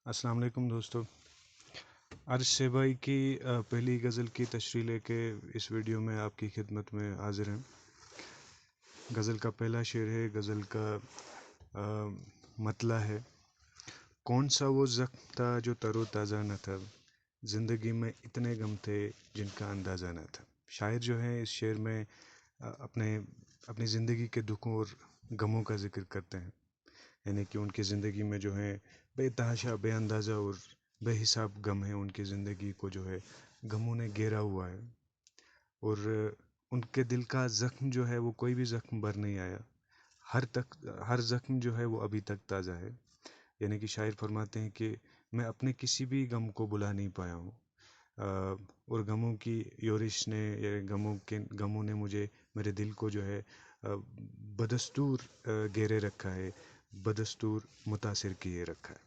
السلام علیکم دوستو. عرش شیبائی کی پہلی غزل کی تشریح لے کے اس ویڈیو میں آپ کی خدمت میں حاضر ہیں. غزل کا پہلا شعر ہے. غزل کا مطلع ہے: کون سا وہ زخم تھا جو تر و تازہ نہ تھا، زندگی میں اتنے غم تھے جن کا اندازہ نہ تھا. شاعر جو ہیں اس شعر میں اپنی زندگی کے دکھوں اور غموں کا ذکر کرتے ہیں. یعنی کہ ان کی زندگی میں جو ہے بے تحاشا، بے اندازہ اور بے حساب غم ہیں. ان کی زندگی کو جو ہے غموں نے گھیرا ہوا ہے، اور ان کے دل کا زخم جو ہے وہ کوئی بھی زخم بھر نہیں آیا. ہر زخم جو ہے وہ ابھی تک تازہ ہے. یعنی کہ شاعر فرماتے ہیں کہ میں اپنے کسی بھی غم کو بلا نہیں پایا ہوں، اور غموں کی یورش نے یا غموں نے میرے دل کو جو ہے بدستور گھیرے رکھا ہے، بدستور متاثر کیے رکھا ہے.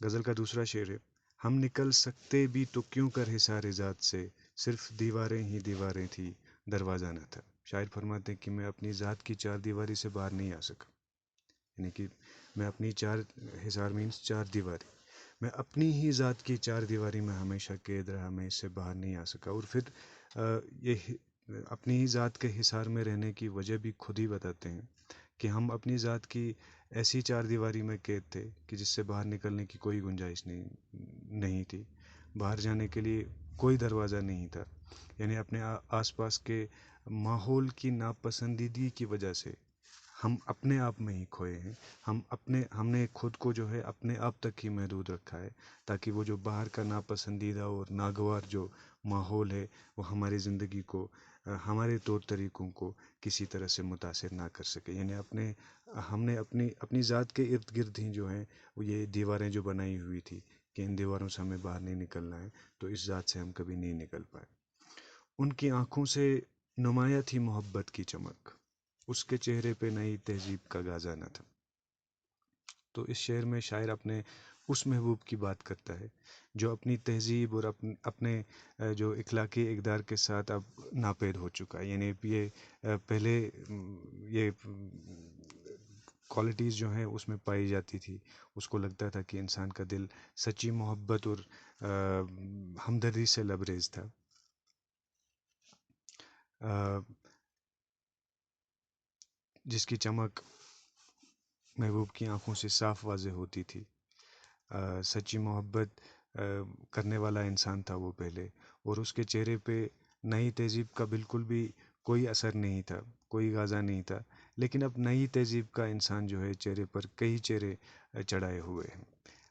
غزل کا دوسرا شعر ہے: ہم نکل سکتے بھی تو کیوں کر حصار ذات سے، صرف دیواریں ہی دیواریں تھی، دروازہ نہ تھا. شاعر فرماتے ہیں کہ میں اپنی ذات کی چار دیواری سے باہر نہیں آ سکا. یعنی کہ میں اپنی حصار مینس چار دیواری، میں اپنی ہی ذات کی چار دیواری میں ہمیشہ قید رہا، میں اس سے باہر نہیں آ سکا. اور پھر یہ اپنی ہی ذات کے حصار میں رہنے کی وجہ بھی خود ہی بتاتے ہیں کہ ہم اپنی ذات کی ایسی چار دیواری میں قید تھے کہ جس سے باہر نکلنے کی کوئی گنجائش نہیں تھی، باہر جانے کے لیے کوئی دروازہ نہیں تھا. یعنی اپنے آس پاس کے ماحول کی ناپسندیدگی کی وجہ سے ہم اپنے آپ میں ہی کھوئے ہیں. ہم نے خود کو جو ہے اپنے آپ تک ہی محدود رکھا ہے، تاکہ وہ جو باہر کا ناپسندیدہ اور ناگوار جو ماحول ہے وہ ہماری زندگی کو، ہمارے طور طریقوں کو کسی طرح سے متاثر نہ کر سکے. یعنی ہم نے اپنی ذات کے ارد گرد ہی جو ہیں وہ یہ دیواریں جو بنائی ہوئی تھی کہ ان دیواروں سے ہمیں باہر نہیں نکلنا ہے، تو اس ذات سے ہم کبھی نہیں نکل پائے. ان کی آنکھوں سے نمایاں تھی محبت کی چمک، اس کے چہرے پہ نئی تہذیب کا گازا نہ تھا. تو اس شعر میں شاعر اپنے اس محبوب کی بات کرتا ہے جو اپنی تہذیب اور اپنے جو اخلاقی اقدار کے ساتھ اب ناپید ہو چکا ہے. یعنی یہ پہلے یہ کوالٹیز جو ہیں اس میں پائی جاتی تھی. اس کو لگتا تھا کہ انسان کا دل سچی محبت اور ہمدردی سے لبریز تھا. جس کی چمک محبوب کی آنکھوں سے صاف واضح ہوتی تھی. سچی محبت کرنے والا انسان تھا وہ پہلے، اور اس کے چہرے پہ نئی تہذیب کا بالکل بھی کوئی اثر نہیں تھا، کوئی غازہ نہیں تھا. لیکن اب نئی تہذیب کا انسان جو ہے چہرے پر کئی چہرے چڑھائے ہوئے ہیں،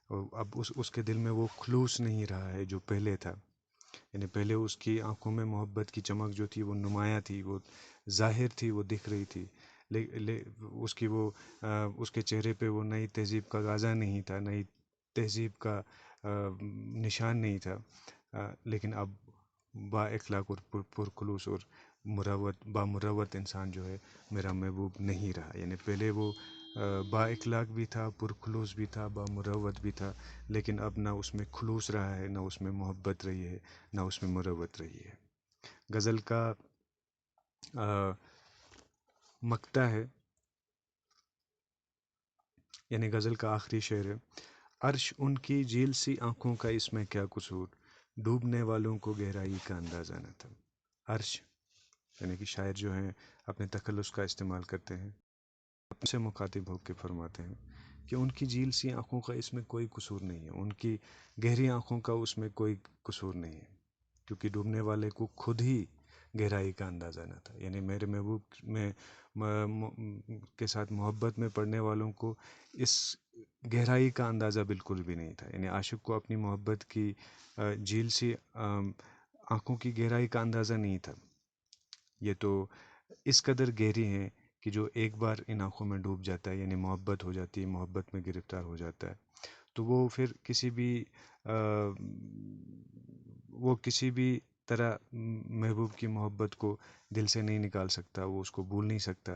اور اب اس کے دل میں وہ خلوص نہیں رہا ہے جو پہلے تھا. یعنی پہلے اس کی آنکھوں میں محبت کی چمک جو تھی وہ نمایاں تھی، وہ ظاہر تھی، وہ دکھ رہی تھی. اس کے چہرے پہ وہ نئی تہذیب کا غازہ نہیں تھا، نئی تہذیب کا نشان نہیں تھا. لیکن اب با اخلاق اور پرخلوص اور مروت انسان جو ہے میرا محبوب نہیں رہا. یعنی پہلے وہ با اخلاق بھی تھا، پرخلوص بھی تھا، با مروت بھی تھا، لیکن اب نہ اس میں خلوص رہا ہے، نہ اس میں محبت رہی ہے، نہ اس میں مروت رہی ہے. غزل کا مقطع ہے، یعنی غزل کا آخری شعر ہے: عرش ان کی جھیل سی آنکھوں کا اس میں کیا قصور، ڈوبنے والوں کو گہرائی کا اندازہ نہ تھا. عرش یعنی کہ شاعر جو ہیں اپنے تخلص کا استعمال کرتے ہیں، اپنے سے مخاطب ہو کے فرماتے ہیں کہ ان کی جھیل سی آنکھوں کا اس میں کوئی قصور نہیں ہے، ان کی گہری آنکھوں کا اس میں کوئی قصور نہیں ہے، کیونکہ ڈوبنے والے کو خود ہی گہرائی کا اندازہ نہ تھا. یعنی میرے محبوب میں کے ساتھ محبت میں پڑنے والوں کو اس گہرائی کا اندازہ بالکل بھی نہیں تھا. یعنی عاشق کو اپنی محبت کی جھیل سی آنکھوں کی گہرائی کا اندازہ نہیں تھا. یہ تو اس قدر گہری ہیں کہ جو ایک بار ان آنکھوں میں ڈوب جاتا ہے، یعنی محبت ہو جاتی ہے، محبت میں گرفتار ہو جاتا ہے، تو وہ پھر کسی بھی طرح محبوب کی محبت کو دل سے نہیں نکال سکتا، وہ اس کو بھول نہیں سکتا.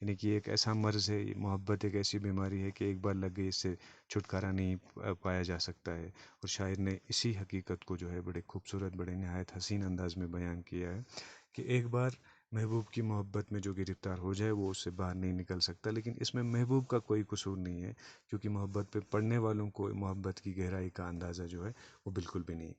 یعنی کہ ایک ایسا مرض ہے، محبت ایک ایسی بیماری ہے کہ ایک بار لگ گئی اس سے چھٹکارا نہیں پایا جا سکتا ہے. اور شاعر نے اسی حقیقت کو جو ہے بڑے خوبصورت، بڑے نہایت حسین انداز میں بیان کیا ہے کہ ایک بار محبوب کی محبت میں جو گرفتار ہو جائے وہ اس سے باہر نہیں نکل سکتا، لیکن اس میں محبوب کا کوئی قصور نہیں ہے، کیونکہ محبت پہ پڑھنے والوں کو محبت کی گہرائی کا اندازہ جو ہے وہ بالکل بھی نہیں۔